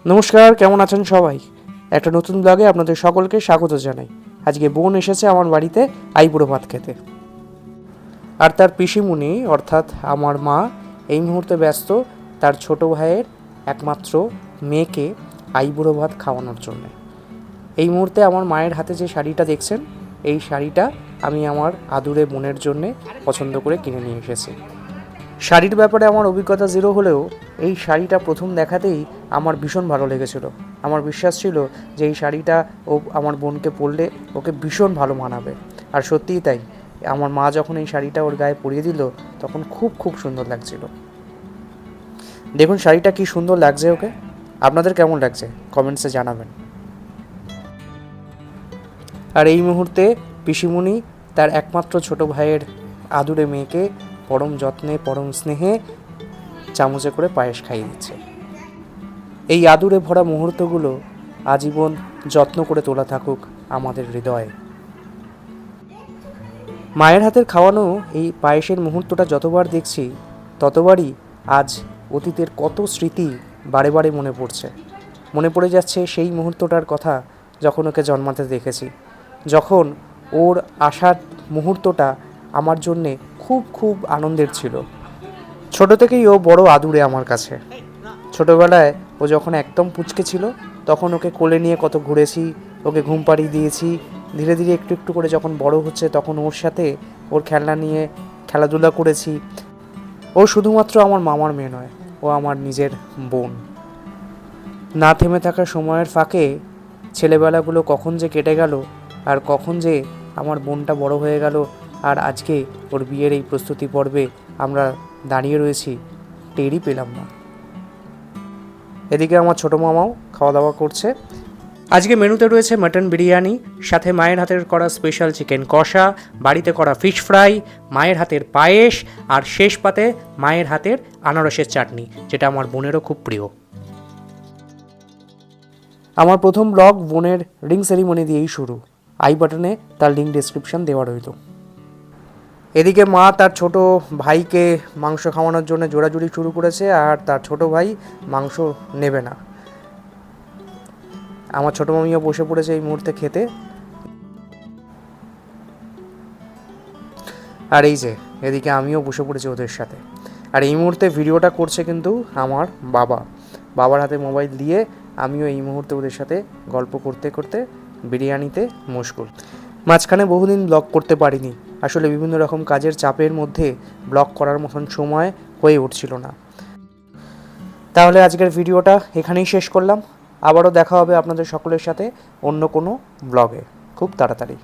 নমস্কার, কেমন আছেন সবাই? একটা নতুন ব্লগে আপনাদের সকলকে স্বাগত জানাই। আজকে বোন এসেছে আমার বাড়িতে আইবুড়ো ভাত খেতে, আর তার পিসিমণি অর্থাৎ আমার মা এই মুহূর্তে ব্যস্ত তার ছোট ভাইয়ের একমাত্র মেয়েকে আইবুড়ো ভাত খাওয়ানোর জন্য। এই মুহূর্তে আমার মায়ের হাতে যে শাড়িটা দেখছেন, এই শাড়িটা আমি আমার আদুরে বোনের জন্যে পছন্দ করে কিনে নিয়ে এসেছি। শাড়ির ব্যাপারে আমার অভিজ্ঞতা জিরো হলেও এই শাড়িটা প্রথম দেখাতেই আমার ভীষণ ভালো লেগেছিল। আমার বিশ্বাস ছিল যে এই শাড়িটা ও আমার বোনকে পরলে ওকে ভীষণ ভালো মানাবে, আর সত্যিই তাই। আমার মা যখন এই শাড়িটা ওর গায়ে পরিয়ে দিল তখন খুব খুব সুন্দর লাগছিল। দেখুন শাড়িটা কি সুন্দর লাগছে ওকে। আপনাদের কেমন লাগছে কমেন্টসে জানাবেন। আর এই মুহূর্তে পিসিমণি তার একমাত্র ছোট ভাইয়ের আদুরে মেয়েকে পরম যত্নে পরম স্নেহে চামচে করে পায়েস খাইয়ে দিচ্ছে। এই আদুরে ভরা মুহূর্তগুলো আজীবন যত্ন করে তোলা থাকুক আমাদের হৃদয়ে। মায়ের হাতের খাওয়ানো এই পায়েসের মুহূর্তটা যতবার দেখছি ততবারই আজ অতীতের কত স্মৃতি বারে বারে মনে পড়ে যাচ্ছে সেই মুহূর্তটার কথা, যখন ওকে জন্মাতে দেখেছি, যখন ওর আসার মুহূর্তটা আমার জন্যে খুব খুব আনন্দের ছিল। ছোট থেকেই ও বড় আদুরে আমার কাছে। ছোটোবেলায় ও যখন একদম পুচকে ছিল তখন ওকে কোলে নিয়ে কত ঘুরেছি, ওকে ঘুম পাড়িয়ে দিয়েছি। ধীরে ধীরে একটু একটু করে যখন বড় হচ্ছে তখন ওর সাথে ওর খেলনা নিয়ে খেলাধুলা করেছি। ও শুধুমাত্র আমার মামার মেয়ে নয়, ও আমার নিজের বোন। না থেমে থাকা সময়ের ফাঁকে ছেলেবেলাগুলো কখন যে কেটে গেল, আর কখন যে আমার বোনটা বড় হয়ে গেল, আর আজকে ওর বিয়ের এই প্রস্তুতি পর্বে আমরা দাঁড়িয়ে রয়েছি, টেরই পেলাম না। এদিকে আমার ছোটো মামাও খাওয়া দাওয়া করছে। আজকে মেনুতে রয়েছে মাটন বিরিয়ানি, সাথে মায়ের হাতের করা স্পেশাল চিকেন কষা, বাড়িতে করা ফিশ ফ্রাই, মায়ের হাতের পায়েস, আর শেষ পাতে মায়ের হাতের আনারসের চাটনি, যেটা আমার বোনেরও খুব প্রিয়। আমার প্রথম ব্লগ বোনের রিং সেরিমনি দিয়েই শুরু। আই বাটনে তার লিঙ্ক ডেসক্রিপশন দেওয়া রইল। এদিকে মা তার ছোট ভাইকে মাংস খাওয়ানোর জন্য জোরাজুরি শুরু করেছে, আর তার ছোট ভাই মাংস নেবে না। আমার ছোটো মামিও বসে পড়েছে এই মুহূর্তে খেতে। আর এই যে এদিকে আমিও বসে পড়েছি ওদের সাথে। আর এই মুহূর্তে ভিডিওটা করছে কিন্তু আমার বাবার হাতে মোবাইল দিয়ে আমিও এই মুহূর্তে ওদের সাথে গল্প করতে করতে বিরিয়ানিতে মশগুল। মাঝখানে বহুদিন ব্লগ করতে পারিনি, আসলে বিভিন্ন রকম কাজের চাপের মধ্যে ব্লগ করার মতন সময় হয়ে উঠছিল না। তাহলে আজকের ভিডিওটা এখানেই শেষ করলাম। আবারও দেখা হবে আপনাদের সকলের সাথে অন্য কোনো ব্লগে খুব তাড়াতাড়ি।